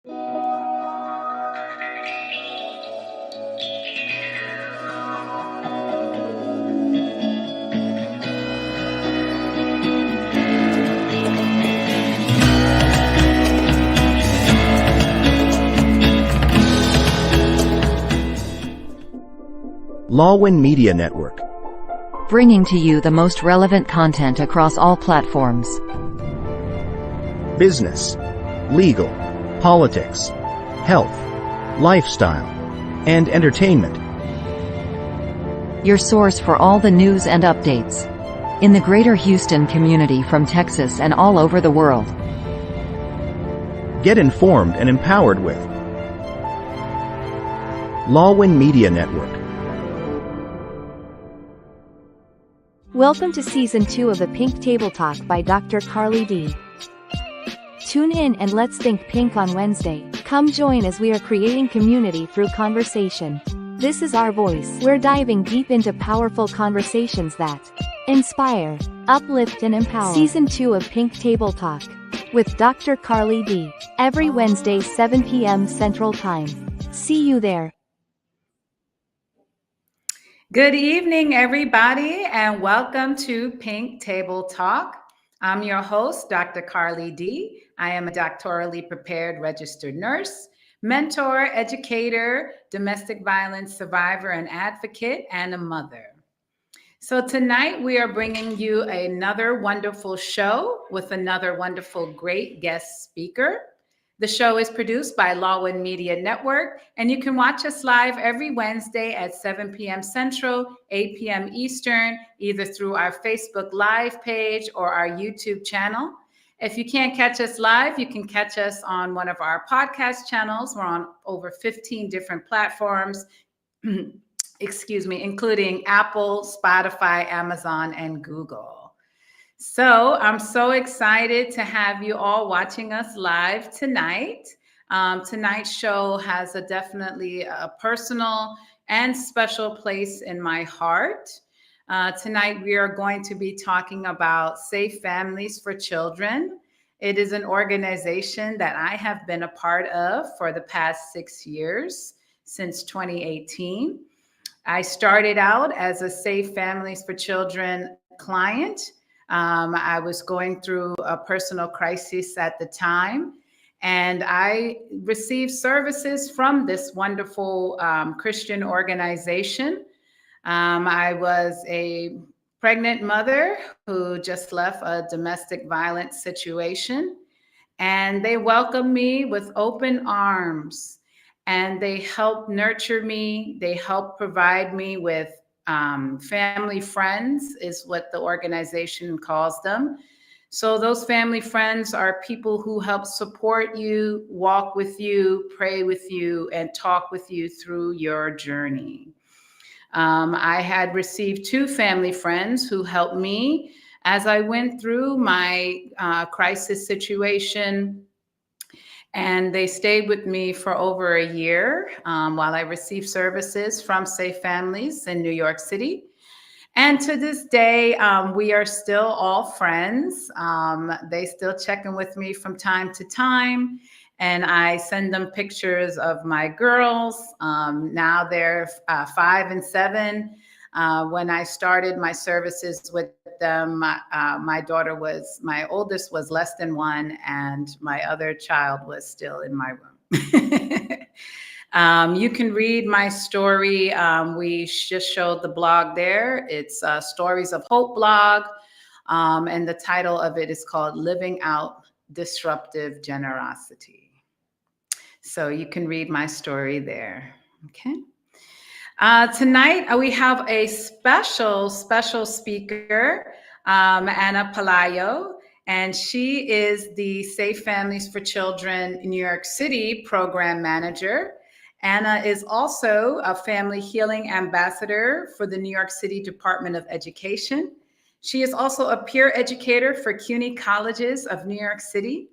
Lawwin Media Network, bringing to you the most relevant content across all platforms. business, legal, politics, health, lifestyle, and entertainment. Your source for all the news and updates in the greater Houston community from Texas and all over the world. Get informed and empowered with Lawwin Media Network. Welcome to Season 2 of the Pink Table Talk by Dr. Carly D. Tune in and let's think pink on Wednesday. Come join as we are creating community through conversation. This is our voice. We're diving deep into powerful conversations that inspire, uplift, and empower. Season 2 of Pink Table Talk with Dr. Carly D. Every Wednesday, 7 p.m. Central Time. See you there. Good evening, everybody, and welcome to Pink Table Talk. I'm your host, Dr. Carly D. I am a doctorally prepared registered nurse, mentor, educator, domestic violence survivor and advocate, and a mother. So tonight we are bringing you another wonderful show with another wonderful, great guest speaker. The show is produced by Lawwin Media Network, and you can watch us live every Wednesday at 7 p.m. Central, 8 p.m. Eastern, either through our Facebook Live page or our YouTube channel. If you can't catch us live, you can catch us on one of our podcast channels. We're on over 15 different platforms, including Apple, Spotify, Amazon, and Google. So I'm so excited to have you all watching us live tonight. Tonight's show has definitely a personal and special place in my heart. Tonight we are going to be talking about Safe Families for Children. It is an organization that I have been a part of for the past 6 years, since 2018. I started out as a Safe Families for Children client. I was going through a personal crisis at the time, and I received services from this wonderful Christian organization. I was a pregnant mother who just left a domestic violence situation, and they welcomed me with open arms, and they helped nurture me. They helped provide me with family friends, is what the organization calls them. So those family friends are people who help support you, walk with you, pray with you, and talk with you through your journey. I had received 2 family friends who helped me as I went through my crisis situation. And they stayed with me for over a year while I received services from Safe Families in New York City. And to this day, we are still all friends. They still check in with me from time to time. And I send them pictures of my girls. Now they're 5 and 7. When I started my services with them, my oldest was less than 1, and my other child was still in my room. You can read my story. We just showed the blog there. It's Stories of Hope blog, and the title of it is called Living Out Disruptive Generosity. So you can read my story there. Okay. Tonight, we have a special speaker, Anna Palayo, and she is the Safe Families for Children New York City program manager. Anna is also a family healing ambassador for the New York City Department of Education. She is also a peer educator for CUNY Colleges of New York City.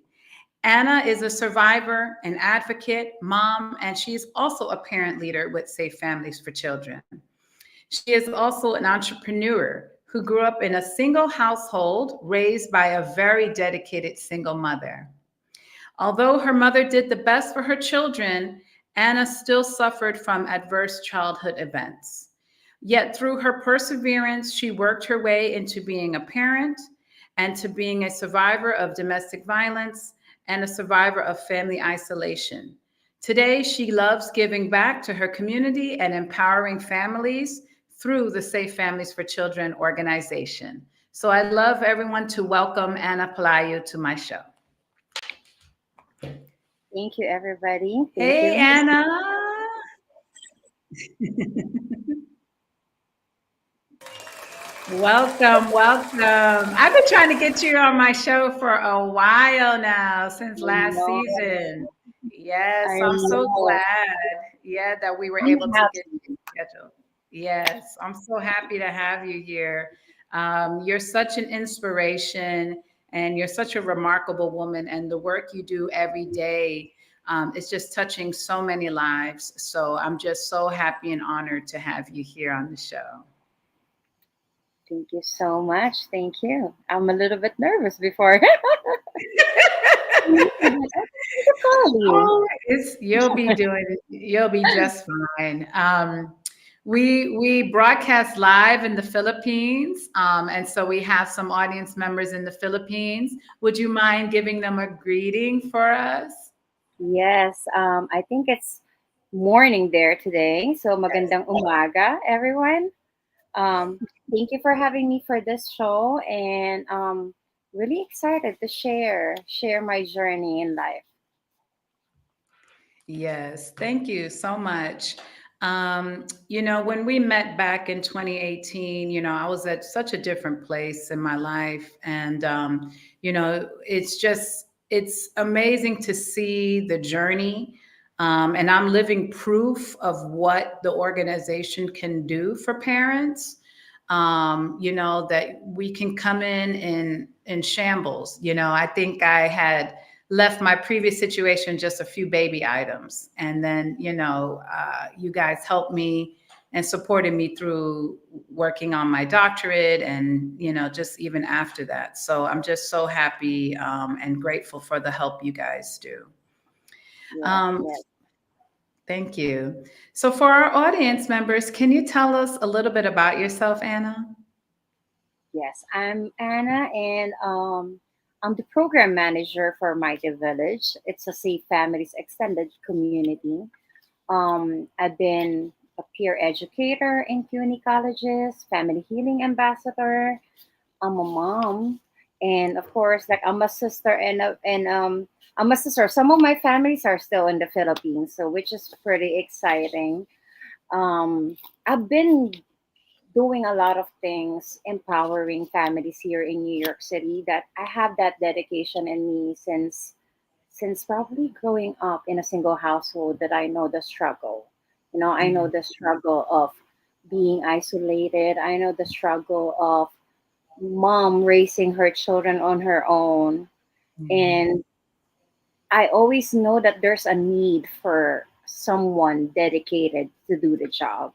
Anna is a survivor, an advocate, mom, and she is also a parent leader with Safe Families for Children. She is also an entrepreneur who grew up in a single household raised by a very dedicated single mother. Although her mother did the best for her children, Anna still suffered from adverse childhood events. Yet through her perseverance, she worked her way into being a parent and to being a survivor of domestic violence and a survivor of family isolation. Today, she loves giving back to her community and empowering families through the Safe Families for Children organization. So I'd love everyone to welcome Anna Pelayo to my show. Thank you, everybody. Thank Hey, you. Anna. Welcome, welcome. I've been trying to get you on my show for a while now, since I last know. season. Yes, I I'm so know. glad. Yeah, that we were I'm able to get happy. you scheduled. Yes, I'm so happy to have you here. You're such an inspiration and you're such a remarkable woman, and the work you do every day is just touching so many lives. So I'm just so happy and honored to have you here on the show. Thank you so much. Thank you. I'm a little bit nervous before. To call you. Oh, you'll be just fine. We broadcast live in the Philippines, and so we have some audience members in the Philippines. Would you mind giving them a greeting for us? Yes, I think it's morning there today. So magandang umaga, everyone. Thank you for having me for this show, and really excited to share my journey in life. Yes, thank you so much. When we met back in 2018, I was at such a different place in my life. And, it's amazing to see the journey. And I'm living proof of what the organization can do for parents. That we can come in shambles. I think I had left my previous situation just a few baby items. And then, you guys helped me and supported me through working on my doctorate and, just even after that. So I'm just so happy and grateful for the help you guys do. Yes, Um, yes. Thank you. So for our audience members, can you tell us a little bit about yourself, Anna? Yes, I'm Anna, and I'm the program manager for Mighty Village. It's a Safe Families extended community. I've been a peer educator in CUNY colleges, family healing ambassador. I'm a mom, and of course, like I'm a sister, and I'm a sister. Some of my families are still in the Philippines, so which is pretty exciting. I've been doing a lot of things empowering families here in New York City, that I have that dedication in me since probably growing up in a single household, that I know the struggle. I know Yeah. the struggle of being isolated. I know the struggle of mom raising her children on her own. Yeah. And I always know that there's a need for someone dedicated to do the job.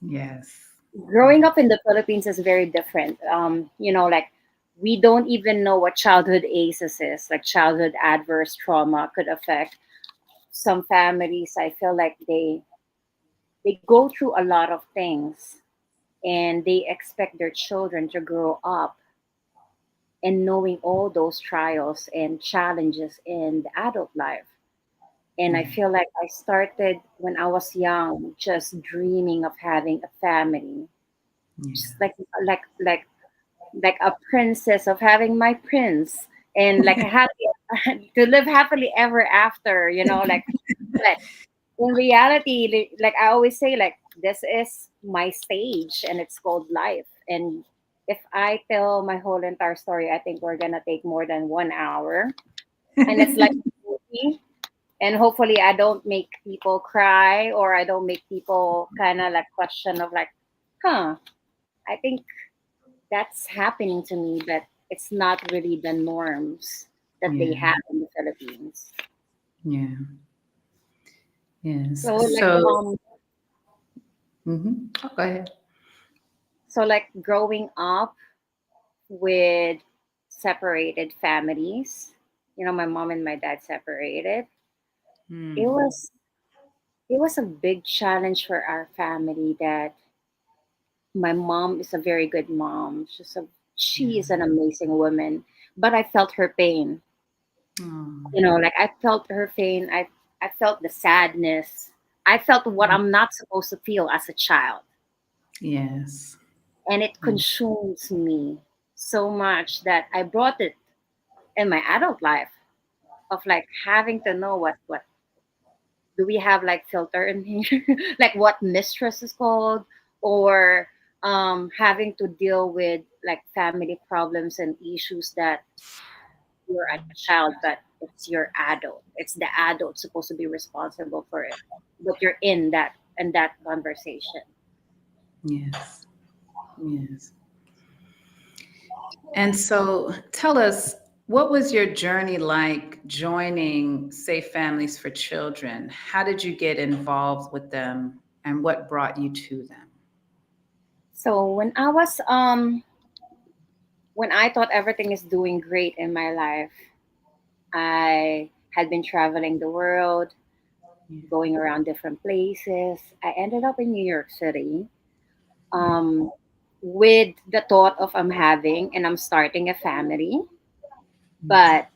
Yes. Growing up in the Philippines is very different. Like we don't even know what childhood ACEs is, like childhood adverse trauma could affect some families. I feel like they go through a lot of things, and they expect their children to grow up and knowing all those trials and challenges in the adult life. And I Yeah. feel like I started when I was young, just dreaming of having a family, just Yeah. like a princess, of having my prince, and like a happy to live happily ever after, like. But in reality, like I always say, like this is my stage and it's called life. And if I tell my whole entire story, I think we're gonna take more than 1 hour. And it's like a movie. And hopefully I don't make people cry, or I don't make people kind of like question of like, huh, I think that's happening to me, but it's not really the norms that they Yeah. have in the Philippines. Yeah. Yes. So like So, oh, go ahead. growing up with separated families, my mom and my dad separated. It Mm. was it was a big challenge for our family that my mom is a very good mom. She is Yeah. an amazing woman, but I felt her pain. Oh. Like I felt her pain. I felt the sadness. I felt what I'm not supposed to feel as a child, Yes. and it Yeah. consumes me so much that I brought it in my adult life of like having to know what do we have like filter in here, like what mistress is called, or having to deal with like family problems and issues that you're a child, but it's your adult. It's the adult supposed to be responsible for it, but you're in that conversation. Yes. Yes. And so tell us, what was your journey like joining Safe Families for Children? How did you get involved with them and what brought you to them? So when I thought everything is doing great in my life, I had been traveling the world, Yeah. going around different places. I ended up in New York City, Yeah. um, with the thought of I'm starting a family. But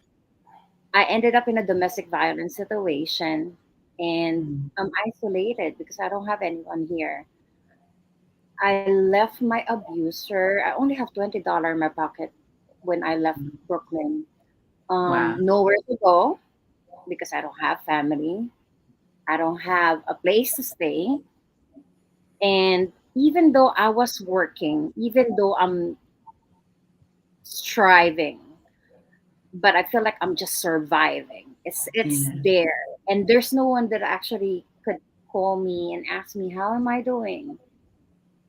I ended up in a domestic violence situation, and Mm. I'm isolated because I don't have anyone here. I left my abuser. I only have $20 in my pocket when I left Brooklyn. Wow. Nowhere to go because I don't have family. I don't have a place to stay. And even though I was working, even though I'm striving, but I feel like I'm just surviving. It's Yeah. there, and there's no one that actually could call me and ask me how am I doing,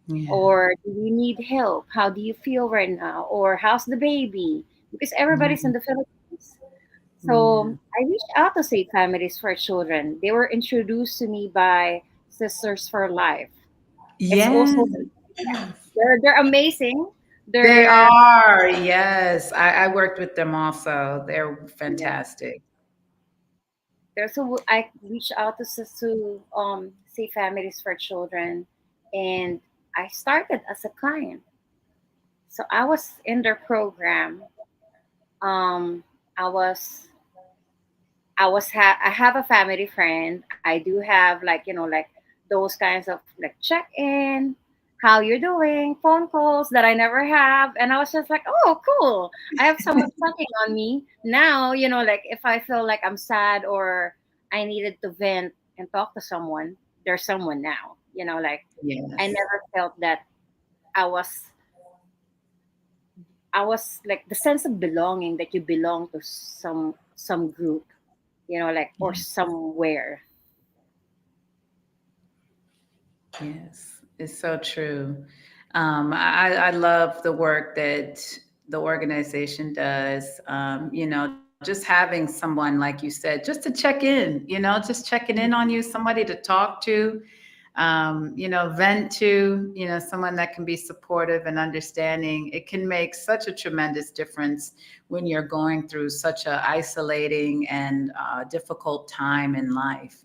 Yeah. or do you need help? How do you feel right now, or how's the baby? Because everybody's Yeah. in the Philippines. Yeah. So I reached out to Save Families for Children. They were introduced to me by Sisters for Life. It's Yes. also they're amazing. They They're are. Yes. I worked with them also. They're yeah. fantastic. So I reached out to Save Families for Children, and I started as a client. So I was in their program. Um, I was I have a family friend. I do have like those kinds of like check in, how you're doing, phone calls that I never have, and I was just like, oh, cool. I have someone checking on me now. Like if I feel like I'm sad or I needed to vent and talk to someone, there's someone now. Like I Yes. never felt that I was I was like the sense of belonging that you belong to some group, like or Yeah. somewhere. Yes, it's so true. I love the work that the organization does. Just having someone, like you said, just to check in, just checking in on you, somebody to talk to, vent to, someone that can be supportive and understanding. It can make such a tremendous difference when you're going through such a isolating and difficult time in life.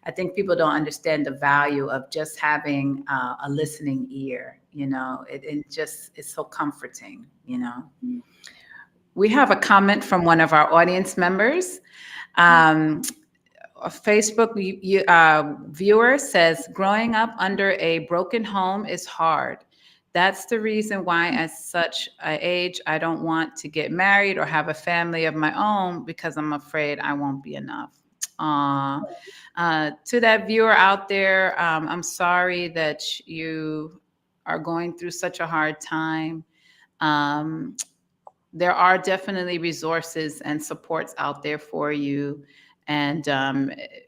I think people don't understand the value of just having a listening ear. It just is so comforting. We have a comment from one of our audience members. Um, a Facebook viewer says, growing up under a broken home is hard. That's the reason why, at such an age, I don't want to get married or have a family of my own because I'm afraid I won't be enough. To that viewer out there, I'm sorry that you are going through such a hard time. Um, there are definitely resources and supports out there for you. And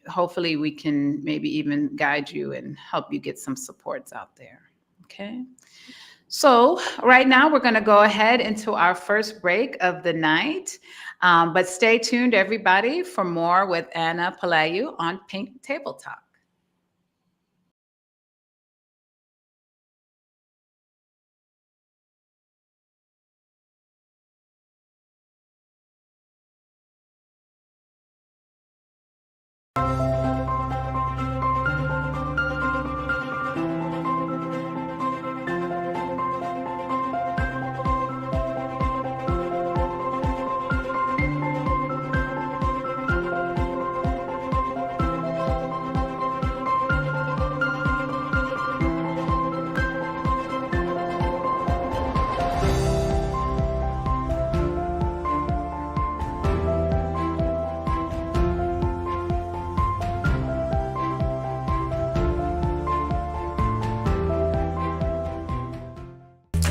hopefully, we can maybe even guide you and help you get some supports out there. Okay. So, right now, we're going to go ahead into our first break of the night. But stay tuned, everybody, for more with Anna Palayu on Pink Table Talk.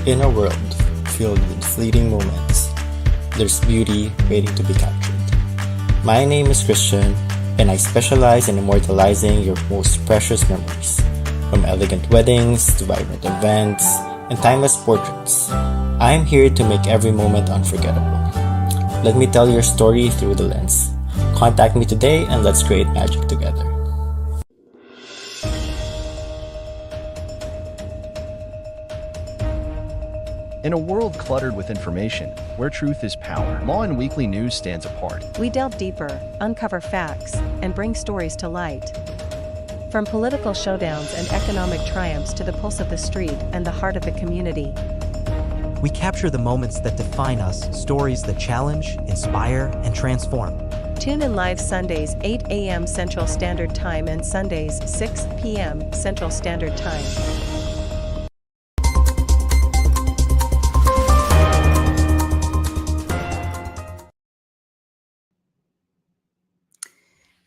In a world filled with fleeting moments, there's beauty waiting to be captured. My name is Christian, and I specialize in immortalizing your most precious memories. From elegant weddings to vibrant events and timeless portraits, I'm here to make every moment unforgettable. Let me tell your story through the lens. Contact me today and let's create magic together. In a world cluttered with information, where truth is power, Law and Weekly News stands apart. We delve deeper, uncover facts, and bring stories to light. From political showdowns and economic triumphs to the pulse of the street and the heart of the community. We capture the moments that define us, stories that challenge, inspire, and transform. Tune in live Sundays 8 a.m. Central Standard Time and Sundays 6 p.m. Central Standard Time.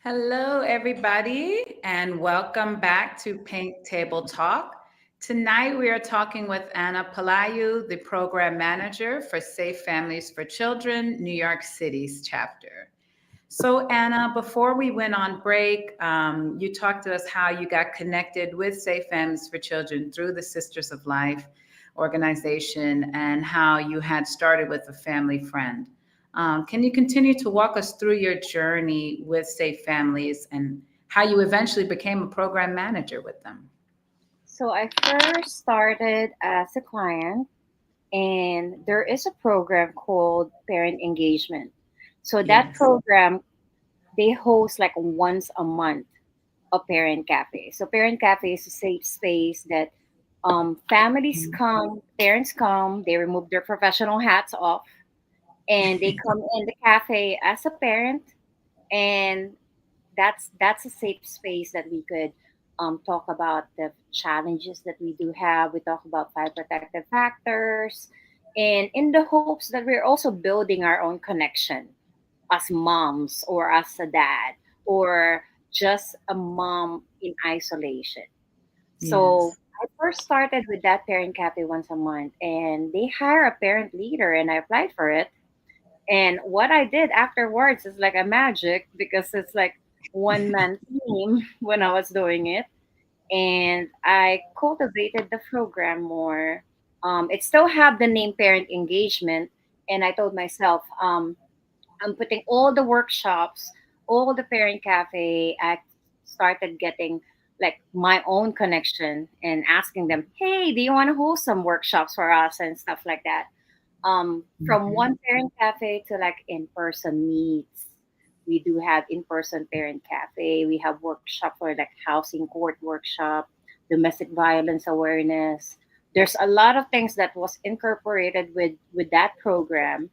Hello, everybody, and welcome back to Pink Table Talk. Tonight, we are talking with Anna Palayu, the Program Manager for Safe Families for Children, New York City's chapter. So, Anna, before we went on break, you talked to us how you got connected with Safe Families for Children through the Sisters of Life organization and how you had started with a family friend. Can you continue to walk us through your journey with Safe Families and how you eventually became a program manager with them? So I first started as a client, and there is a program called Parent Engagement. So that Yes. program, they host like once a month a parent cafe. So parent cafe is a safe space that families come, parents come, they remove their professional hats off, and they come in the cafe as a parent, and that's a safe space that we could talk about the challenges that we do have. We talk about 5 protective factors, and in the hopes that we're also building our own connection as moms or as a dad or just a mom in isolation. So Yes. I first started with that parent cafe once a month, and they hire a parent leader, and I applied for it. And what I did afterwards is like a magic because it's like one man team when I was doing it. And I cultivated the program more. It still have the name parent engagement. And I told myself, I'm putting all the workshops, all the parent cafe. I started getting like my own connection and asking them, hey, do you want to host some workshops for us and stuff like that? From Mhm. one parent cafe to like in-person meets. We do have in-person parent cafe. We have workshop for like housing court workshop, domestic violence awareness. There's a lot of things that was incorporated with that program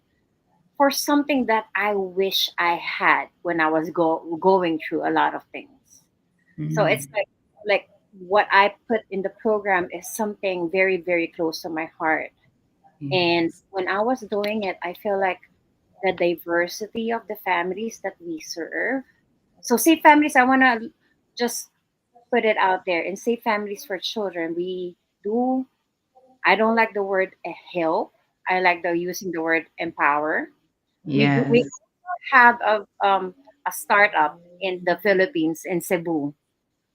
for something that I wish I had when I was going through a lot of things. So it's Mhm. like what I put in the program is something very very close to my heart. And Yes. when I was doing it, I feel like the diversity of the families that we serve. So, Safe Families, I want to just put it out there. In Safe Families for Children, we do, I don't like the word help. I like the using the word empower. We Yes. have a startup in the Philippines in Cebu.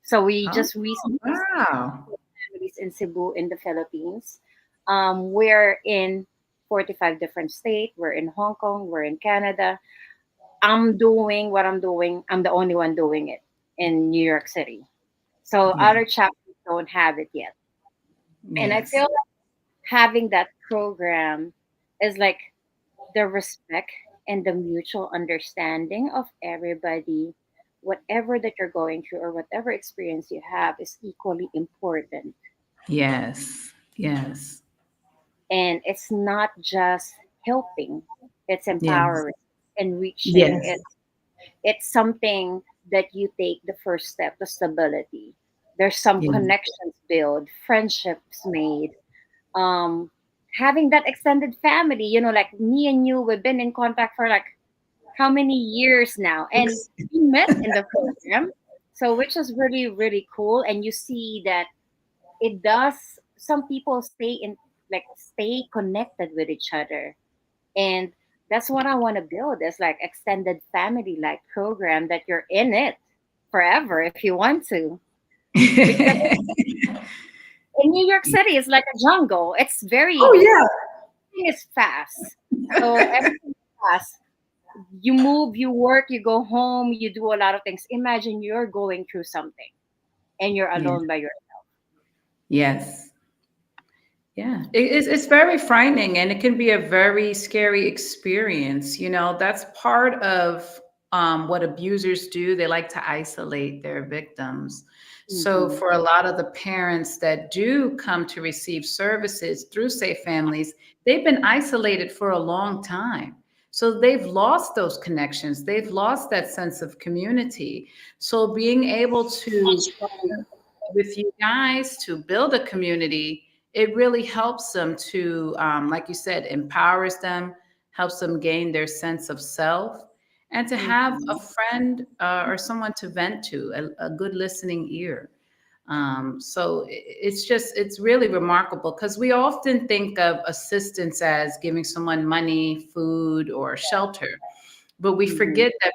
So we Oh, just recently wow. families in Cebu in the Philippines. We're in 45 different states. We're in Hong Kong. We're in Canada. I'm doing what I'm doing. I'm the only one doing it in New York City. So Yeah. other chapters don't have it yet. And I feel Yes. like having that program is like the respect and the mutual understanding of everybody. Whatever that you're going through or whatever experience you have is equally important. Yes. Yes. And it's not just helping, it's Yes. empowering, enriching. Yes. It's something that you take the first step to stability. There's some Yes. connections built, friendships made, um having that extended family, like me and you, we've been in contact for like how many years now, and we met in the program. So which is really really cool, and you see that it does, some people stay in like stay connected with each other. And that's what I want to build, is like extended family like program that you're in it forever if you want to. Because in New York City, it's like a jungle. It's Oh very, yeah. everything is fast. So everything is fast. You move, you work, you go home, you do a lot of things. Imagine you're going through something and you're Yeah. alone by yourself. Yes. Yeah, it's very frightening and it can be a very scary experience. You know, that's part of what abusers do. They like to isolate their victims. So, Hmm. for a lot of the parents that do come to receive services through Safe Families, they've been isolated for a long time. So, they've lost those connections, they've lost that sense of community. So, being able to with you guys to build a community, it really helps them to, like you said, empowers them, helps them gain their sense of self, and to have a Hmm. friend or someone to vent to, a good listening ear. So it's really remarkable because we often think of assistance as giving someone money, food, or shelter, but we Hmm. forget that,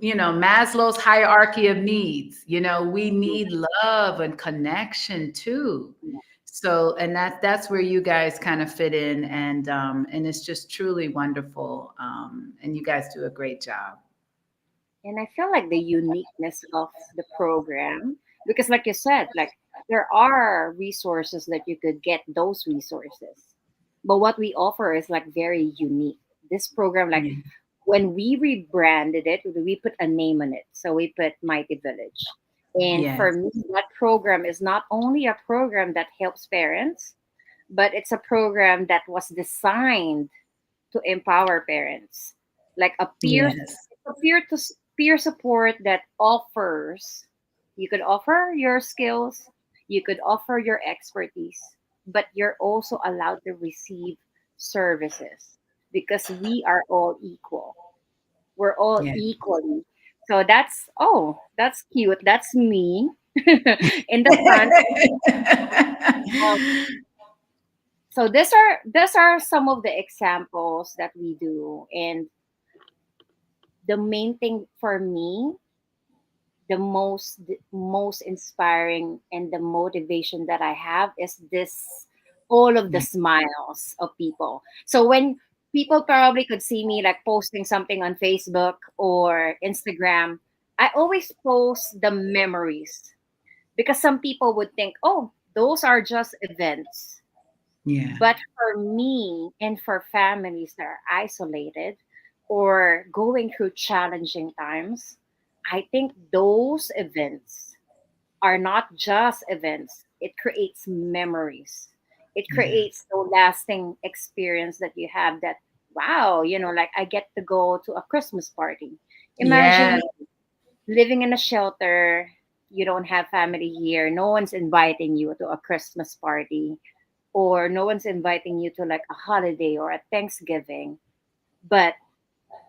Maslow's hierarchy of needs, we need love and connection too. So, and that's where you guys kind of fit in, and it's just truly wonderful. And you guys do a great job. And I feel like the uniqueness of the program, because like you said, like there are resources that you could get those resources. But what we offer is like very unique. This program, like Yeah. when we rebranded it, we put a name on it. So we put Mighty Village. And for Yes. me, that program is not only a program that helps parents, but it's a program that was designed to empower parents, like Yes. a peer support that offers. You could offer your skills, you could offer your expertise, but you're also allowed to receive services because we are all equal. We're all Yeah. equally. So that's cute. That's me in the front. Um, so these are some of the examples that we do, and the main thing for me, the most inspiring and the motivation that I have is this, all of the Yeah. smiles of people. So when people probably could see me like posting something on Facebook or Instagram, I always post the memories, because some people would think, oh, those are just events. Yeah. But for me and for families that are isolated or going through challenging times, I think those events are not just events. It creates memories. It Yeah. creates the lasting experience that you have, that, wow, like I get to go to a Christmas party. Yeah. Imagine living in a shelter, you don't have family here, no one's inviting you to a Christmas party, or no one's inviting you to like a holiday or a Thanksgiving. But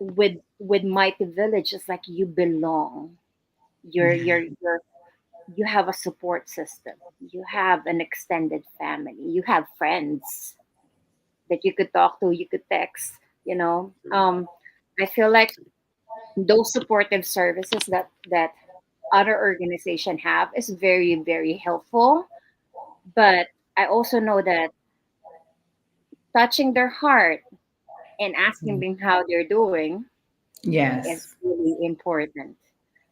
with Mighty Village, it's like you belong. Yeah. You have a support system. You have an extended family. You have friends that you could talk to. You could text. I feel like those supportive services that other organization have is very, very helpful. But I also know that touching their heart and asking them how they're doing is Yes. really important.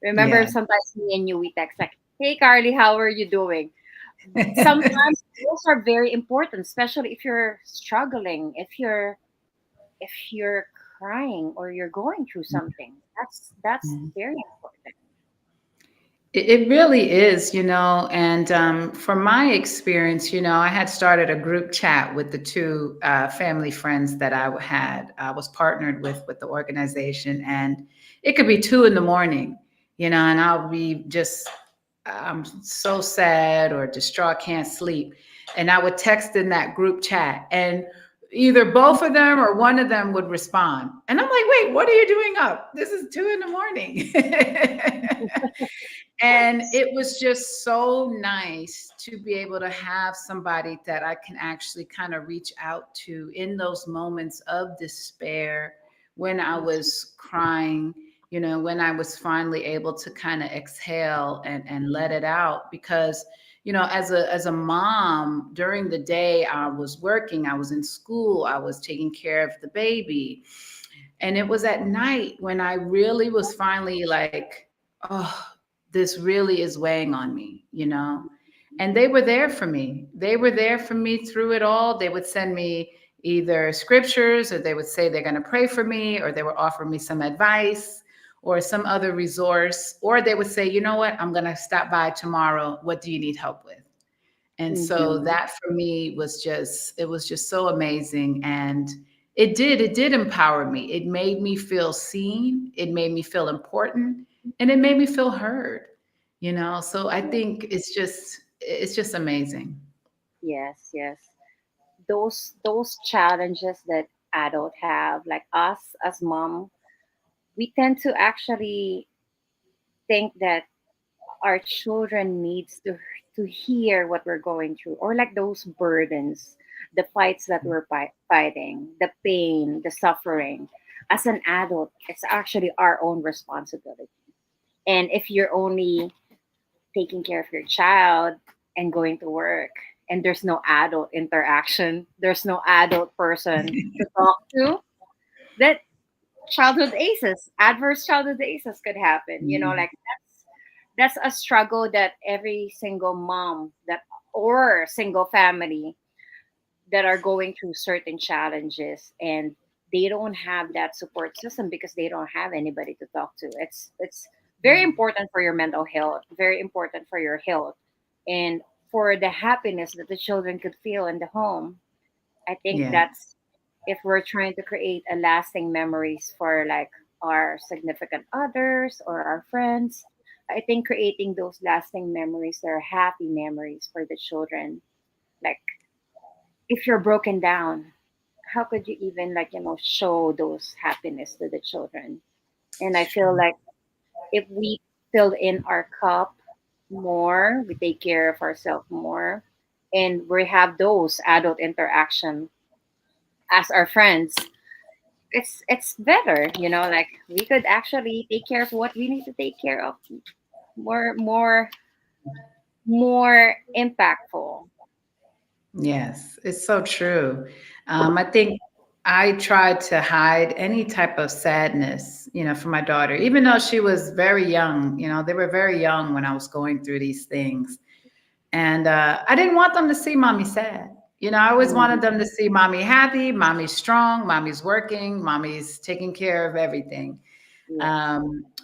Remember, Yeah. sometimes me and you, we text like, "Hey, Carly, how are you doing?" Sometimes those are very important, especially if you're struggling, if you're crying or you're going through something. That's very important. It really is, and from my experience, I had started a group chat with the two family friends that I was partnered with the organization, and it could be 2 in the morning, and I'll be just, I'm so sad or distraught, can't sleep, and I would text in that group chat, and either both of them or one of them would respond, and I'm like, wait, what are you doing up? This is 2 in the morning. And it was just so nice to be able to have somebody that I can actually kind of reach out to in those moments of despair, when I was crying, when I was finally able to kind of exhale and let it out. Because, as a mom, during the day, I was working, I was in school, I was taking care of the baby. And it was at night when I really was finally like, oh, this really is weighing on me. And they were there for me. They were there for me through it all. They would send me either scriptures, or they would say they're going to pray for me, or they would offer me some advice or some other resource, or they would say, you know what, I'm going to stop by tomorrow. What do you need help with? And so Mhm. that for me it was just so amazing. And it did empower me. It made me feel seen. It made me feel important, and it made me feel heard. So I think it's just amazing. Yes, yes. Those challenges that adult have, like us as mom, we tend to actually think that our children needs to hear what we're going through, or like those burdens, the fights that we're fighting, the pain, the suffering. As an adult, it's actually our own responsibility. And if you're only taking care of your child and going to work, and there's no adult interaction, there's no adult person to talk to, that childhood aces, adverse childhood aces could happen. Mm. Like that's a struggle that every single mom that, or single family that are going through certain challenges, and they don't have that support system because they don't have anybody to talk to. It's very important for your mental health, very important for your health, and for the happiness that the children could feel in the home. I think Yeah. that's, if we're trying to create a lasting memories for like our significant others or our friends, I think creating those lasting memories, that are happy memories for the children. Like, if you're broken down, how could you even, like, show those happiness to the children? And I feel like if we fill in our cup more, we take care of ourselves more, and we have those adult interaction as our friends, it's better. Like, we could actually take care of what we need to take care of, more impactful. Yes, it's so true. I think I tried to hide any type of sadness, for my daughter, even though she was very young. They were very young when I was going through these things. And I didn't want them to see mommy sad. I always wanted Mhm. them to see mommy happy, mommy's strong, mommy's working, mommy's taking care of everything. Yes.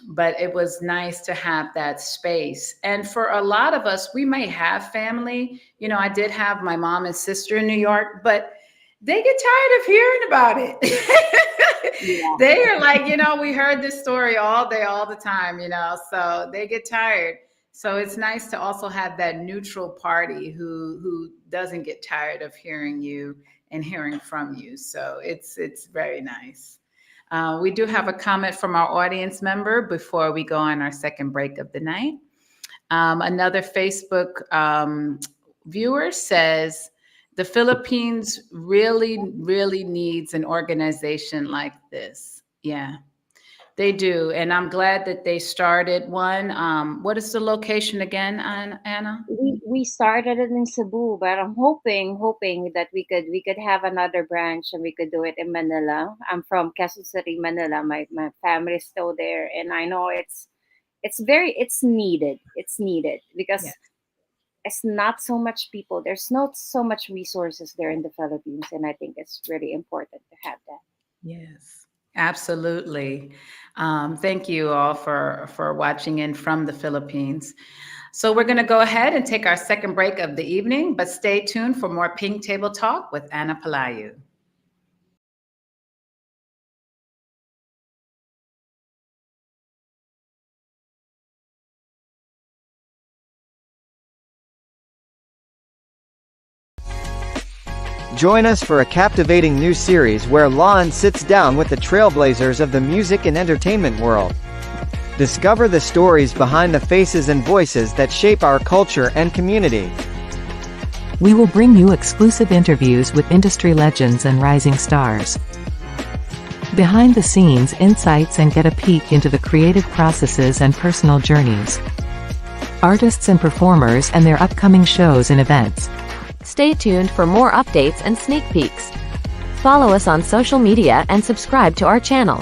But it was nice to have that space. And for a lot of us, we may have family. I did have my mom and sister in New York, but they get tired of hearing about it. Yeah. They are like, we heard this story all day, all the time, so they get tired. So it's nice to also have that neutral party who doesn't get tired of hearing you and hearing from you. So it's very nice. We do have a comment from our audience member before we go on our second break of the night. Another Facebook viewer says, the Philippines really, really needs an organization like this. Yeah, they do. And I'm glad that they started one. What is the location again, Anna? We started it in Cebu, but I'm hoping that we could have another branch, and we could do it in Manila. I'm from Quezon City, Manila. My family is still there, and I know it's needed. It's needed because Yes. it's not so much people. There's not so much resources there in the Philippines, and I think it's really important to have that. Yes, absolutely. Thank you all for watching in from the Philippines. So we're going to go ahead and take our second break of the evening, but stay tuned for more Pink Table Talk with Anna Palayu. Join us for a captivating new series where Lon sits down with the trailblazers of the music and entertainment world. Discover the stories behind the faces and voices that shape our culture and community. We will bring you exclusive interviews with industry legends and rising stars. Behind the scenes insights and get a peek into the creative processes and personal journeys. Artists and performers and their upcoming shows and events. Stay tuned for more updates and sneak peeks. Follow us on social media and subscribe to our channel.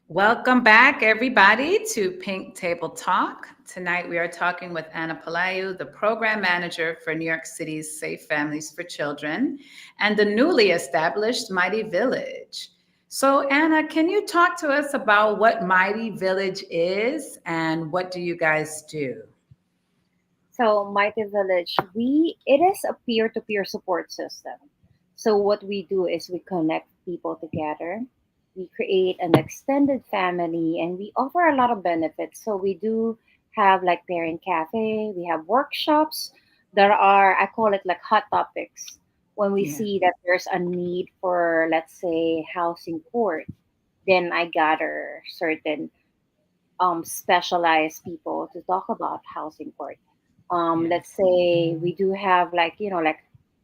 Welcome back, everybody, to Pink Table Talk. Tonight, we are talking with Anna Palayu, the program manager for New York City's Safe Families for Children and the newly established Mighty Village. So, Anna, can you talk to us about what Mighty Village is and what do you guys do? So Mighty Village, it is a peer-to-peer support system. So what we do is we connect people together. We create an extended family and we offer a lot of benefits. So we do have like parent cafe, we have workshops. There are, I call it like hot topics. When we Yeah. see that there's a need for, let's say, housing court, then I gather certain specialized people to talk about housing court. Let's Yes. say we do have like, like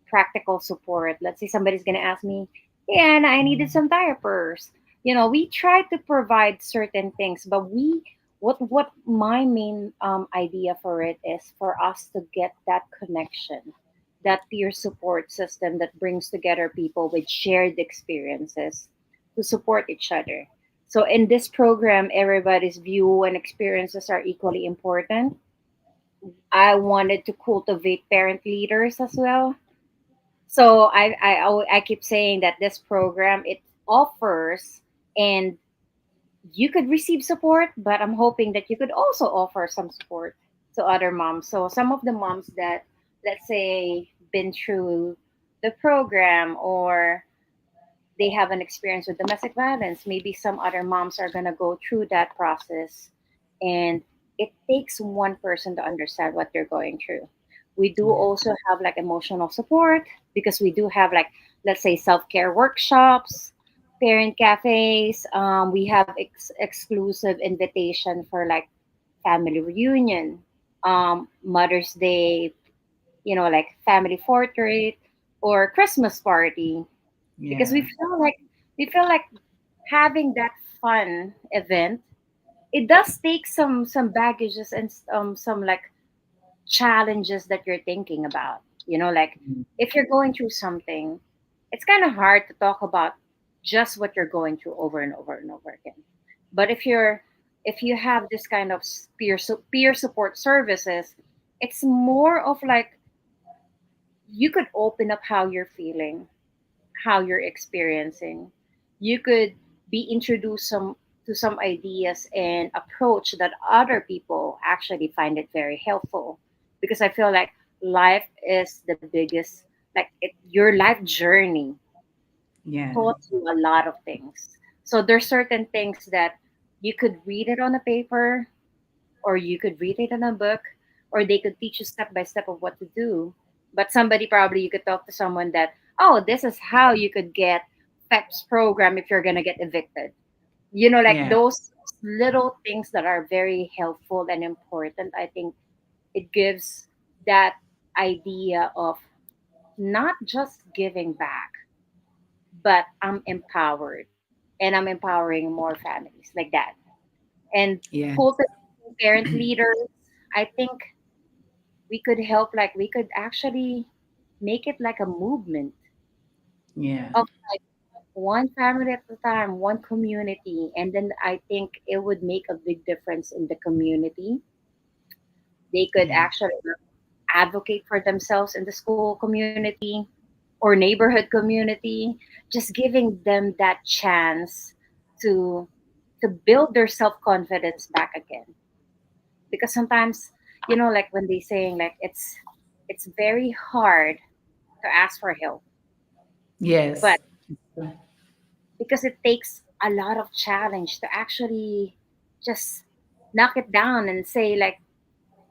practical support. Let's say somebody's gonna ask me, yeah, and I needed some diapers. We try to provide certain things, but what my main idea for it is for us to get that connection, that peer support system that brings together people with shared experiences to support each other. So in this program, everybody's view and experiences are equally important. I wanted to cultivate parent leaders as well. So I keep saying that this program it offers and you could receive support, but I'm hoping that you could also offer some support to other moms. So some of the moms that, let's say, been through the program or they have an experience with domestic violence, maybe some other moms are going to go through that process. And it takes one person to understand what they're going through. We do Yeah. also have like emotional support because we do have like, let's say, self care workshops, parent cafes. We have exclusive invitation for like family reunion, Mother's Day, like family portrait or Christmas party because Yeah. we feel like having that fun event it does take some baggages and some like challenges that you're thinking about, like if you're going through something it's kind of hard to talk about just what you're going through over and over and over again. But if you have this kind of peer support services, it's more of like you could open up how you're feeling, how you're experiencing. You could be introduced to some ideas and approach that other people actually find it very helpful. Because I feel like life is the biggest, your life journey Yeah. taught you a lot of things. So there's certain things that you could read it on a paper, or you could read it in a book, or they could teach you step by step of what to do. But somebody probably you could talk to someone that, oh, this is how you could get FEPS program if you're gonna get evicted. Like Yeah. those little things that are very helpful and important. I think it gives that idea of not just giving back, but I'm empowered and I'm empowering more families like that. And Yeah. cultivating parent leaders, I think we could help, like we could actually make it like a movement Yeah. of like one family at a time, one community, and then I think it would make a big difference in the community. They could Yeah. actually advocate for themselves in the school community or neighborhood community, just giving them that chance to build their self-confidence back again. Because sometimes, like when they saying like it's very hard to ask for help, Yes. but because it takes a lot of challenge to actually just knock it down and say like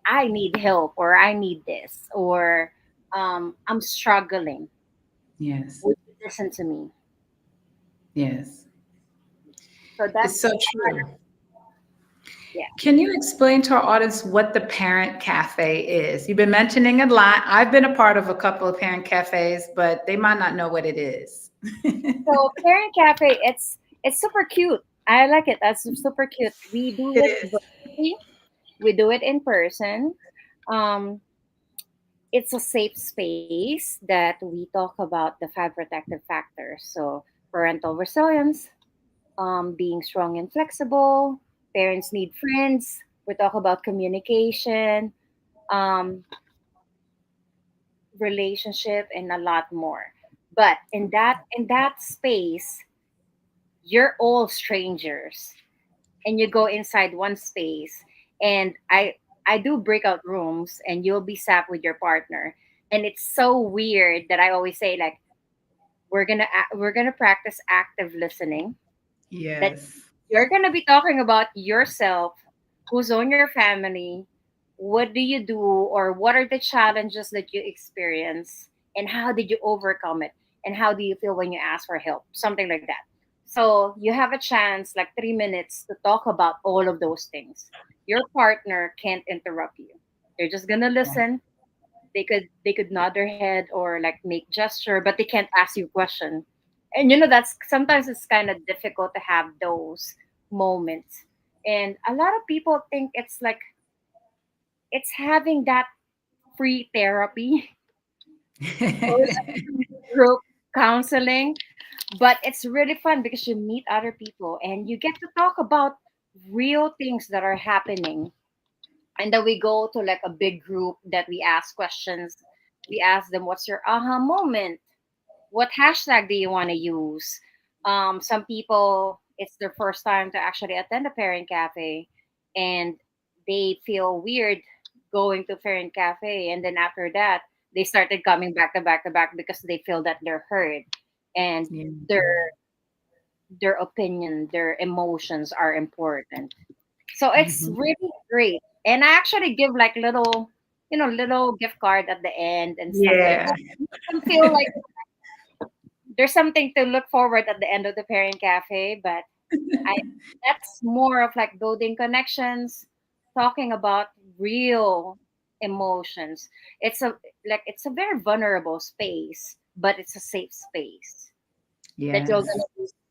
I need help, or I need this, or I'm struggling, Yes. would you listen to me? Yes. So It's so that's true. yeah. Can you explain to our audience what the Parent Cafe is? You've been mentioning it a lot. I've been a part of a couple of parent cafes, but they might not know what it is. So parent cafe, it's super cute. I like it. That's super cute. We do It it is. virtually. We do it in person. Um, it's a safe space that we talk about the five protective factors. So parental resilience, being strong and flexible. Parents need friends. We talk about communication, um, relationship, and a lot more. But in that space, you're all strangers, and you go inside one space, and I do breakout rooms, and you'll be sat with your partner, and it's so weird that I always say like we're gonna practice active listening, that Yes. you're gonna be talking about yourself, who's on your family, what do you do, or what are the challenges that you experience, and how did you overcome it, and how do you feel when you ask for help, something like that. So you have a chance, like 3 minutes, to talk about all of those things. Your partner can't interrupt you. They're just gonna listen. They could nod their head or like make gesture, but they can't ask you a question. And that's sometimes it's kind of difficult to have those moments. And a lot of people think it's like it's having that free therapy or like group counseling, but it's really fun because you meet other people and you get to talk about real things that are happening. And then we go to like a big group that we ask questions. We ask them, what's your aha moment? What hashtag do you want to use? Some people, it's their first time to actually attend a parent cafe, and they feel weird going to parent cafe. And then after that, they started coming back to back to back because they feel that they're heard, and Yeah. their opinion, their emotions are important. So it's Mhm. really great. And I actually give like little gift card at the end and stuff like Yeah. that. Make them feel like there's something to look forward at the end of the parent cafe. But I that's more of like building connections, talking about real emotions. It's a very vulnerable space, but it's a safe space that Yes.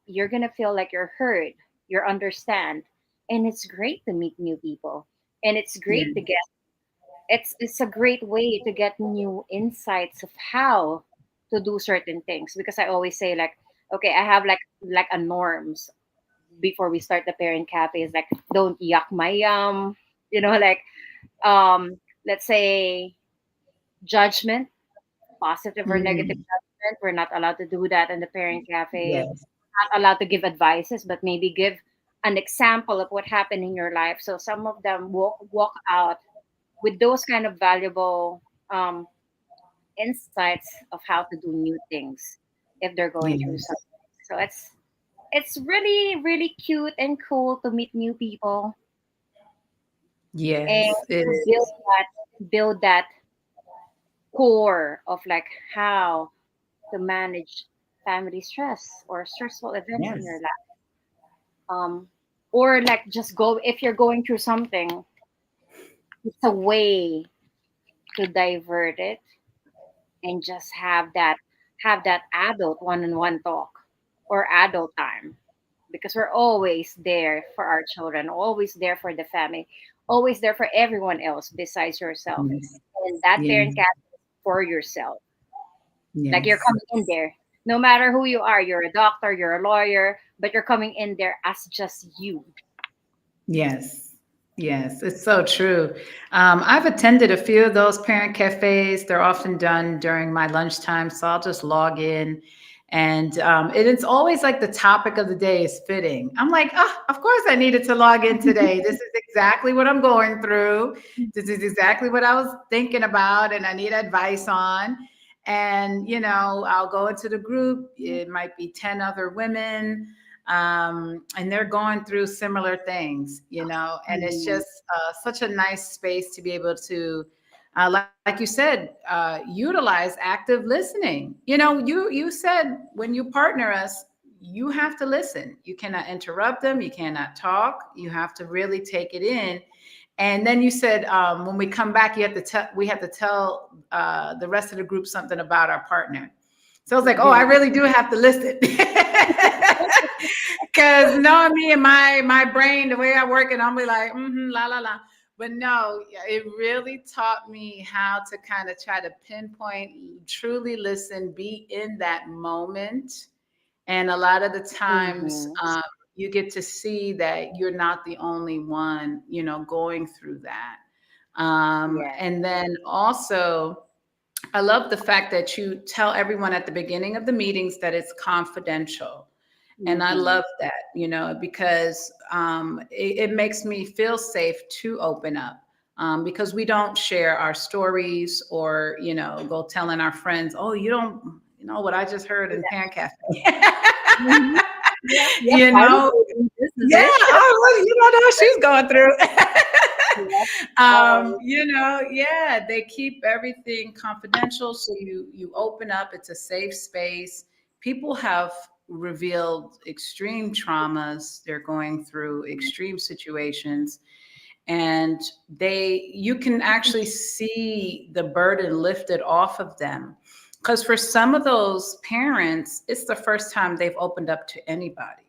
you're gonna feel like you're heard, you're understand, and it's great to meet new people, and it's great to Yeah. get it's a great way to get new insights of how to do certain things, because I always say like, okay, I have like a norms before we start the parent cafe is like, don't yuck my yum, like let's say judgment, positive or negative Mm. judgment. We're not allowed to do that in the parent cafe. Yes. Not allowed to give advices, but maybe give an example of what happened in your life. So some of them walk out with those kind of valuable insights of how to do new things if they're going through Yes. something. So it's really really cute and cool to meet new people and Yes. It to build is. that core of like how to manage family stress or stressful events in your Yes. life. Or like just go if you're going through something, it's a way to divert it and just have that adult one-on-one talk or adult time, because we're always there for our children, always there for the family, always there for everyone else besides yourself. Yes. and that Yes. parent cafe is for yourself. Like you're Yes. coming in there, no matter who you are. You're a doctor, you're a lawyer, but you're coming in there as just you. Yes. Yes, it's so true. I've attended a few of those parent cafes. They're often done during my lunchtime, so I'll just log in, and it's always like the topic of the day is fitting. I'm like, oh, of course I needed to log in today. This is exactly what I'm going through. This is exactly what I was thinking about, and I need advice on. And I'll go into the group. It might be 10 other women, and they're going through similar things, and it's Mhm. just such a nice space to be able to, like you said, utilize active listening. You said when you partner us, you have to listen. You cannot interrupt them. You cannot talk. You have to really take it in. And then you said, when we come back, we have to tell the rest of the group something about our partner. So I was like, oh, I Yeah. really do have to listen. Because knowing me and my brain, the way I work it, I'm be like, la la la. But no, it really taught me how to kind of try to pinpoint, truly listen, be in that moment. And a lot of the times, Mhm. you get to see that you're not the only one, going through that. Yeah. And then also, I love the fact that you tell everyone at the beginning of the meetings that it's confidential. And I Mhm. love that, because it makes me feel safe to open up, because we don't share our stories or, go telling our friends, oh, you don't, what I just heard in Parent Cafe. Mhm. Yep, yep, you part of know, it, and this is yeah, it. oh, well, you don't know what she's going through. Yep. Um, Yeah, they keep everything confidential. So you open up, it's a safe space. People have revealed extreme traumas. They're going through extreme situations. And you can actually see the burden lifted off of them. Because for some of those parents, it's the first time they've opened up to anybody.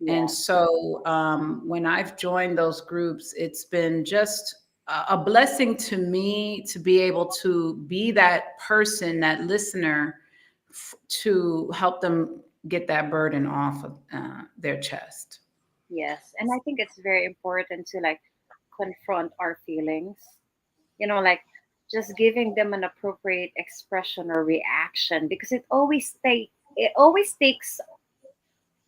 And yeah. so, when I've joined those groups, it's been just a blessing to me to be able to be that person, that listener, to help them get that burden off of their chest. Yes. And I think it's very important to like confront our feelings. Like just giving them an appropriate expression or reaction because it always takes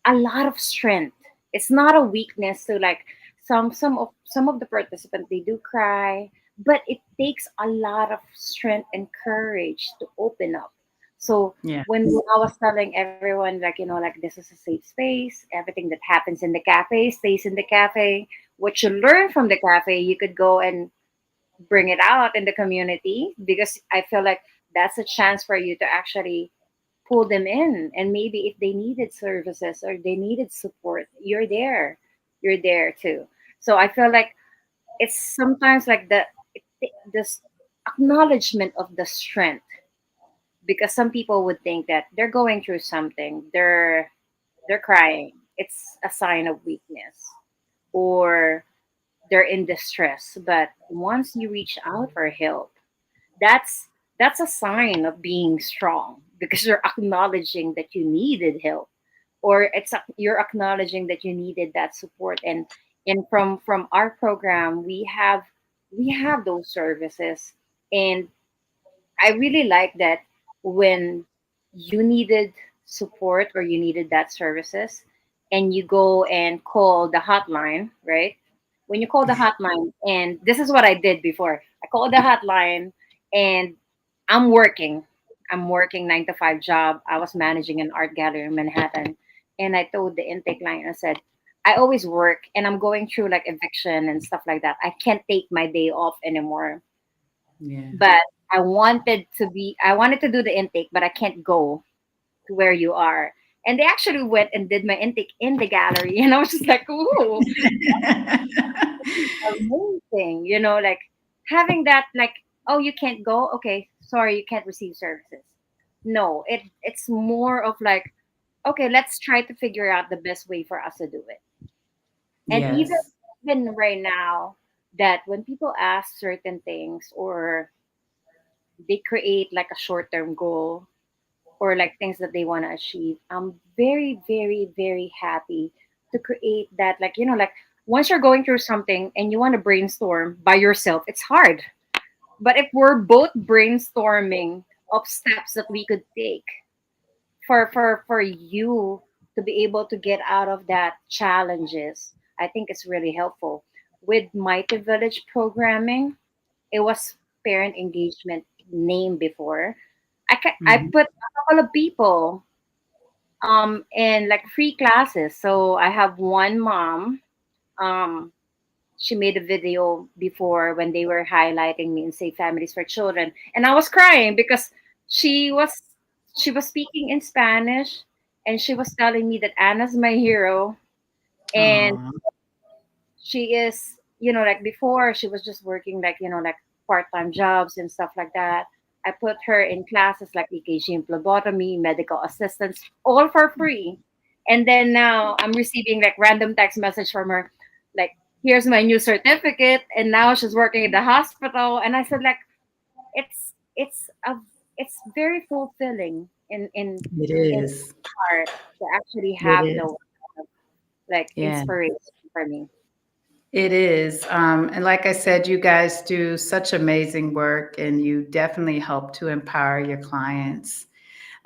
a lot of strength. It's not a weakness to like some of the participants they do cry, but it takes a lot of strength and courage to open up. So Yeah. when I was telling everyone like like this is a safe space, everything that happens in the cafe stays in the cafe. What you learn from the cafe, you could go and bring it out in the community because I feel like that's a chance for you to actually pull them in, and maybe if they needed services or they needed support, you're there too. So I feel like it's sometimes like this acknowledgement of the strength, because some people would think that they're going through something, they're crying, it's a sign of weakness, or they're in distress. But once you reach out for help, that's that's a sign of being strong because you're acknowledging that you needed help, or you're acknowledging that you needed that support. And from our program, we have those services. And I really like that when you needed support or you needed that services, and you go and call the hotline, right? When you call the hotline, and this is what I did before. I called the hotline, and I'm working. I'm working 9 to 5 job. I was managing an art gallery in Manhattan. And I told the intake line, I said, I always work and I'm going through like eviction and stuff like that. I can't take my day off anymore, Yeah. but I wanted to do the intake, but I can't go to where you are. And they actually went and did my intake in the gallery. And I was just like, ooh, amazing. Like having that, like, oh, you can't go? Okay, sorry, you can't receive services. No, it's more of like, okay, let's try to figure out the best way for us to do it. And even Yes. even right now, that when people ask certain things, or they create like a short-term goal or like things that they want to achieve. I'm very, very, very happy to create that. Like, like once you're going through something and you want to brainstorm by yourself, it's hard. But if we're both brainstorming of steps that we could take for you to be able to get out of that challenges, I think it's really helpful. With Mighty Village programming, it was parent engagement name before. I Mhm. put a couple of people in like free classes. So I have one mom. Um, she made a video before when they were highlighting me and say families for children, and I was crying because she was she was speaking in Spanish, and she was telling me that Anna's my hero, and Aw. she is, like before she was just working like, like part-time jobs and stuff like that. I put her in classes like EKG and phlebotomy, medical assistance, all for free. And then now I'm receiving like random text message from her, like, here's my new certificate, and now she's working in the hospital. And I said like, it's very fulfilling It in is. heart to actually It have is. the like Yeah. inspiration for me. It is. And like I said, you guys do such amazing work and you definitely help to empower your clients.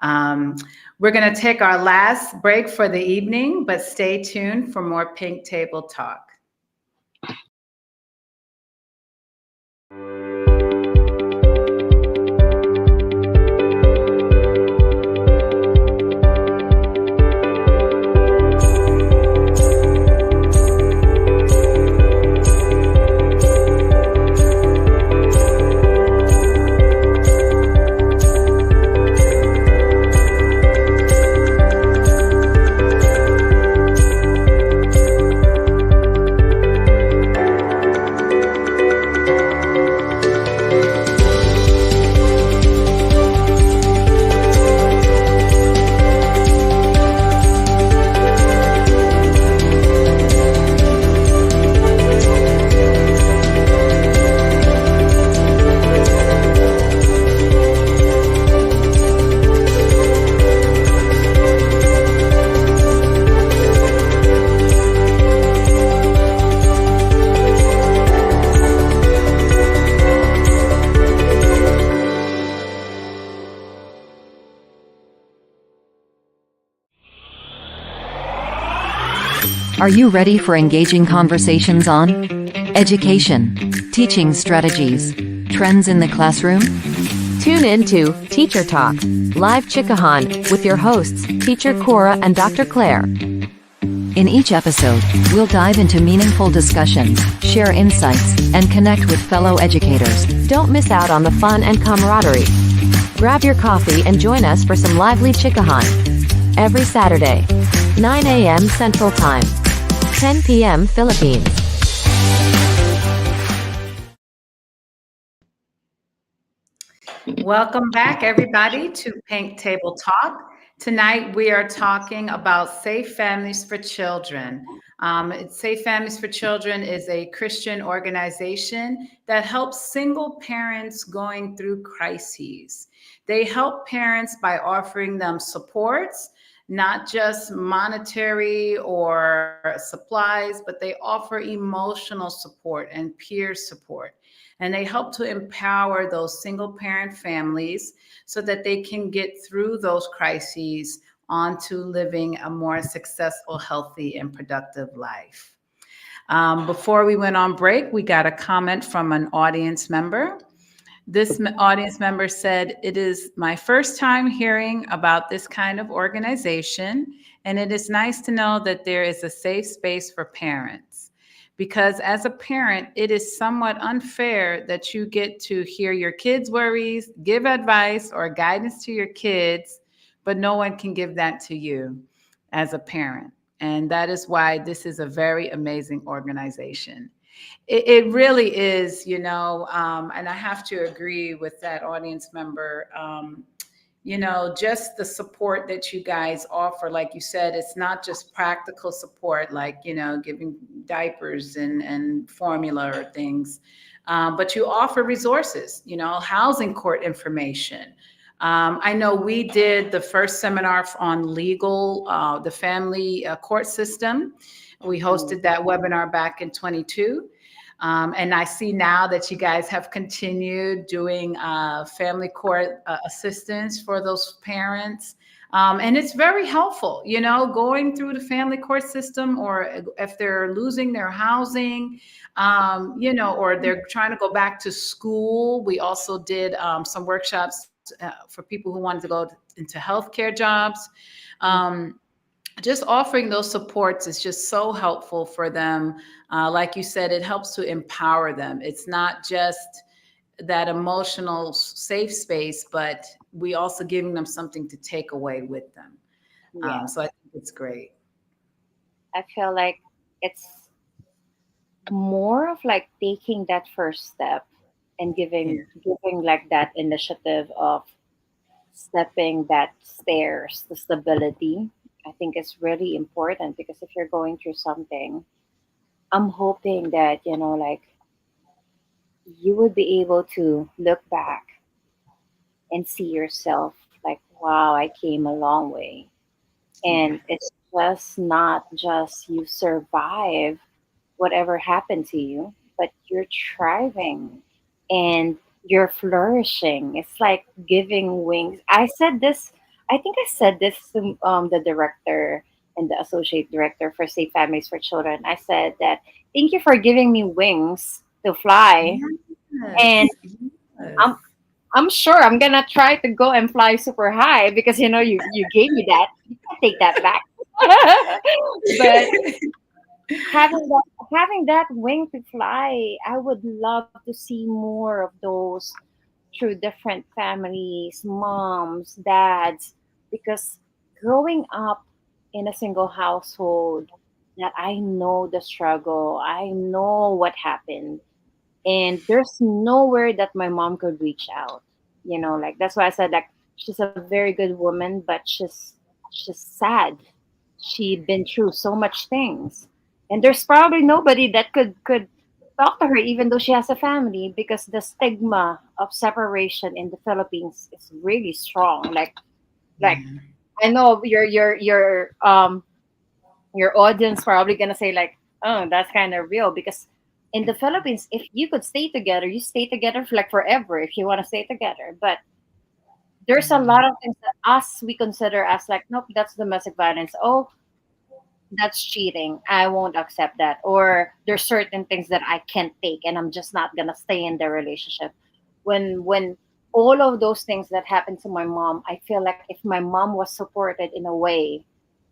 Um, we're going to take our last break for the evening, but stay tuned for more Pink Table Talk. Are you ready for engaging conversations on education, teaching strategies, trends in the classroom? Tune in to Teacher Talk, Live Chikahan, with your hosts, Teacher Cora and Dr. Claire. In each episode, we'll dive into meaningful discussions, share insights, and connect with fellow educators. Don't miss out on the fun and camaraderie. Grab your coffee and join us for some lively Chikahan. Every Saturday, 9 a.m. Central Time, 10 p.m. Philippines. Welcome back, everybody, to Pink Table Talk. Tonight, we are talking about Safe Families for Children. Safe Families for Children is a Christian organization that helps single parents going through crises. They help parents by offering them supports, not just monetary or supplies, but they offer emotional support and peer support. And they help to empower those single parent families so that they can get through those crises onto living a more successful, healthy, and productive life. Before we went on break, we got a comment from an audience member. This audience member said, "It is my first time hearing about this kind of organization, and it is nice to know that there is a safe space for parents. Because as a parent, it is somewhat unfair that you get to hear your kids' worries, give advice or guidance to your kids, but no one can give that to you as a parent. And that is why this is a very amazing organization." It really is, and I have to agree with that audience member. Just the support that you guys offer, like you said, it's not just practical support, like, giving diapers and formula or things. but you offer resources, housing court information. I know we did the first seminar on legal, the family court system. We hosted that webinar back in 22. And I see now that you guys have continued doing family court assistance for those parents. And it's very helpful, going through the family court system, or if they're losing their housing, or they're trying to go back to school. We also did some workshops for people who wanted to go into healthcare jobs. Just offering those supports is just so helpful for them. Like you said, it helps to empower them. It's not just that emotional safe space, but we also giving them something to take away with them. Yeah. So I think it's great. I feel like it's more of like taking that first step and Yeah. giving like that initiative of stepping that stairs to stability. I think it's really important because if you're going through something, I'm hoping that, like you would be able to look back and see yourself like, wow, I came a long way. Yeah. And it's just not just you survive whatever happened to you, but you're thriving and you're flourishing. It's like giving wings. I think I said this to the director and the associate director for Safe Families for Children. I said that thank you for giving me wings to fly. And Yes. I'm Yes. I'm sure I'm gonna try to go and fly super high because you gave me that. You can't take that back. But having that wing to fly, I would love to see more of those through different families, moms, dads, because growing up in a single household, that I know the struggle, I know what happened, and there's nowhere that my mom could reach out. Like that's why I said like she's a very good woman, but she's sad. She'd been through so much things, and there's probably nobody that could talk to her, even though she has a family, because the stigma of separation in the Philippines is really strong. Like Yeah. I know your audience probably gonna say like, oh, that's kind of real because in the Philippines, if you could stay together, you stay together for like forever if you want to stay together. But there's a lot of things that us we consider as like, nope, that's domestic violence. Oh, that's cheating. I won't accept that. Or there's certain things that I can't take and I'm just not gonna stay in the relationship. When all of those things that happened to my mom, I feel like if my mom was supported in a way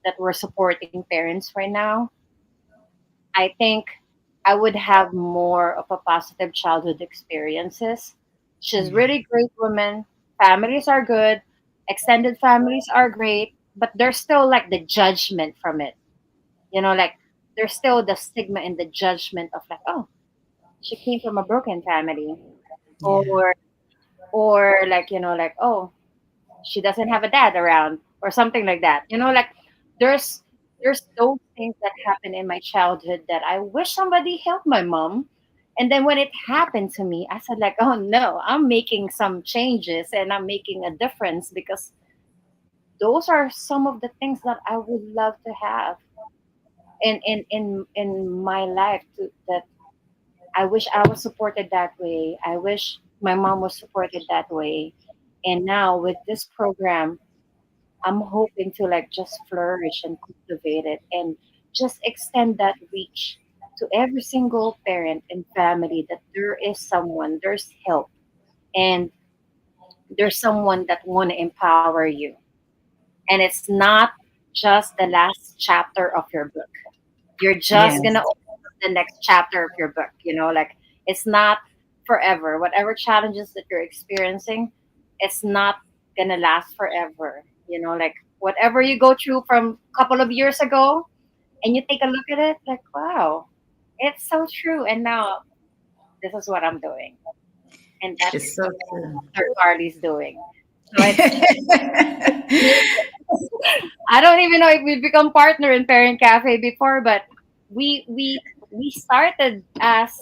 that we're supporting parents right now, I think I would have more of a positive childhood experiences. She's Yeah. really great woman. Families are good. Extended families are great, but there's still like the judgment from it. Like there's still the stigma and the judgment of like, oh, she came from a broken family, Yeah. or like like, oh, she doesn't have a dad around or something like that. Like there's those things that happen in my childhood that I wish somebody helped my mom. And then when it happened to me, I said like, oh no, I'm making some changes and I'm making a difference because those are some of the things that I would love to have in my life that I wish I was supported that way. I wish my mom was supported that way. And now with this program, I'm hoping to like just flourish and cultivate it and just extend that reach to every single parent and family that there is someone, there's help, and there's someone that want to empower you. And it's not just the last chapter of your book. You're just Yes. gonna open up the next chapter of your book. Like it's not forever. Whatever challenges that you're experiencing, it's not gonna last forever. Like whatever you go through from a couple of years ago, and you take a look at it, like wow, it's so true. And now this is what I'm doing, and It's that's so what true. third party's doing. So it's I don't even know if we become partner in Parent Cafe before, but we started as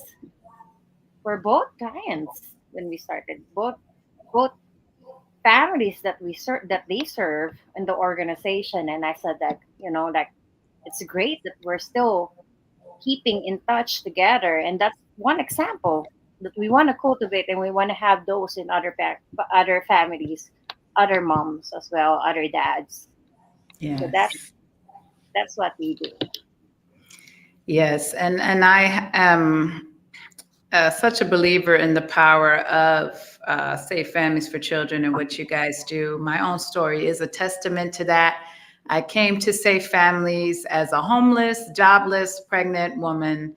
for both clients when we started, both families that they serve in the organization. And I said that, like, it's great that we're still keeping in touch together, and that's one example that we want to cultivate, and we want to have those in other families, other moms as well, other dads. So Yes. that's what we do. Yes, and I am such a believer in the power of Safe Families for Children and what you guys do. My own story is a testament to that. I came to Safe Families as a homeless, jobless, pregnant woman.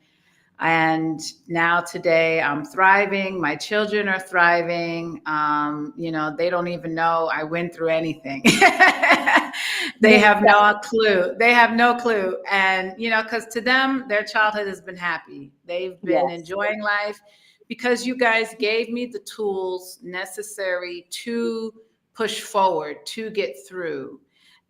And now today I'm thriving. My children are thriving. They don't even know I went through anything. They have no clue. They have no clue. And, because to them, their childhood has been happy. They've been Yes. enjoying life because you guys gave me the tools necessary to push forward, to get through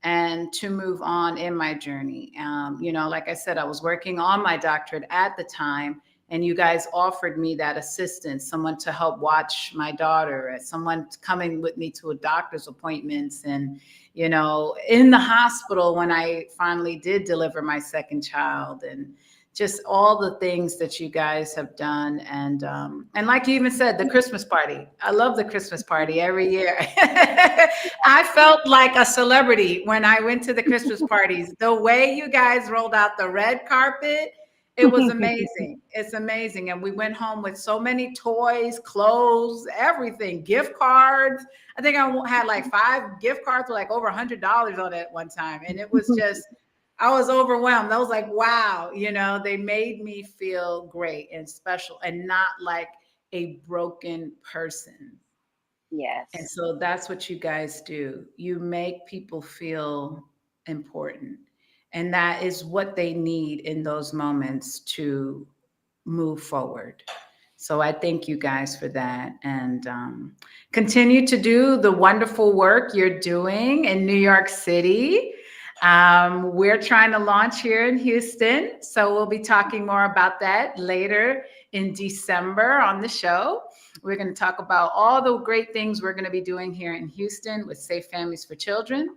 and to move on in my journey. Like I said, I was working on my doctorate at the time, and you guys offered me that assistance, someone to help watch my daughter, someone coming with me to a doctor's appointments, and in the hospital when I finally did deliver my second child, and just all the things that you guys have done. And like you even said, the Christmas party. I love the Christmas party every year. I felt like a celebrity when I went to the Christmas parties. The way you guys rolled out the red carpet, it was amazing. It's amazing. And we went home with so many toys, clothes, everything, gift cards. I think I had like 5 gift cards with like over $100 on it at one time. And it was just, I was overwhelmed. I was like, wow, they made me feel great and special and not like a broken person. And Yes. so that's what you guys do. You make people feel important. And that is what they need in those moments to move forward. So I thank you guys for that. And continue to do the wonderful work you're doing in New York City. We're trying to launch here in Houston. So we'll be talking more about that later in December on the show. We're going to talk about all the great things we're going to be doing here in Houston with Safe Families for Children.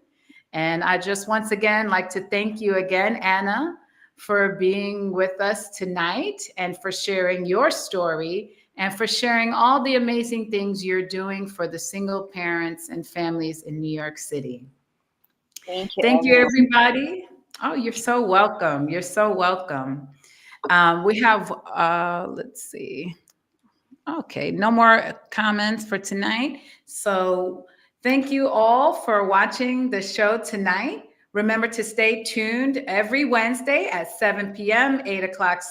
And I just once again like to thank you again, Anna, for being with us tonight and for sharing your story and for sharing all the amazing things you're doing for the single parents and families in New York City. Thank you, Thank you, Anna. everybody. Oh, you're so welcome. You're so welcome. We have, let's see. Okay, no more comments for tonight. So thank you all for watching the show tonight. Remember to stay tuned every Wednesday at 7 p.m., 8 o'clock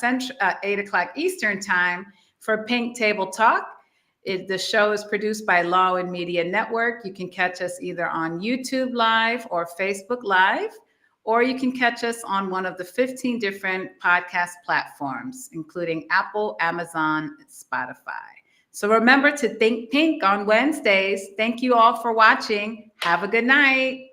8 o'clock Eastern time for Pink Table Talk. The show is produced by Law and Media Network. You can catch us either on YouTube Live or Facebook Live, or you can catch us on one of the 15 different podcast platforms, including Apple, Amazon, and Spotify. So remember to think pink on Wednesdays. Thank you all for watching. Have a good night.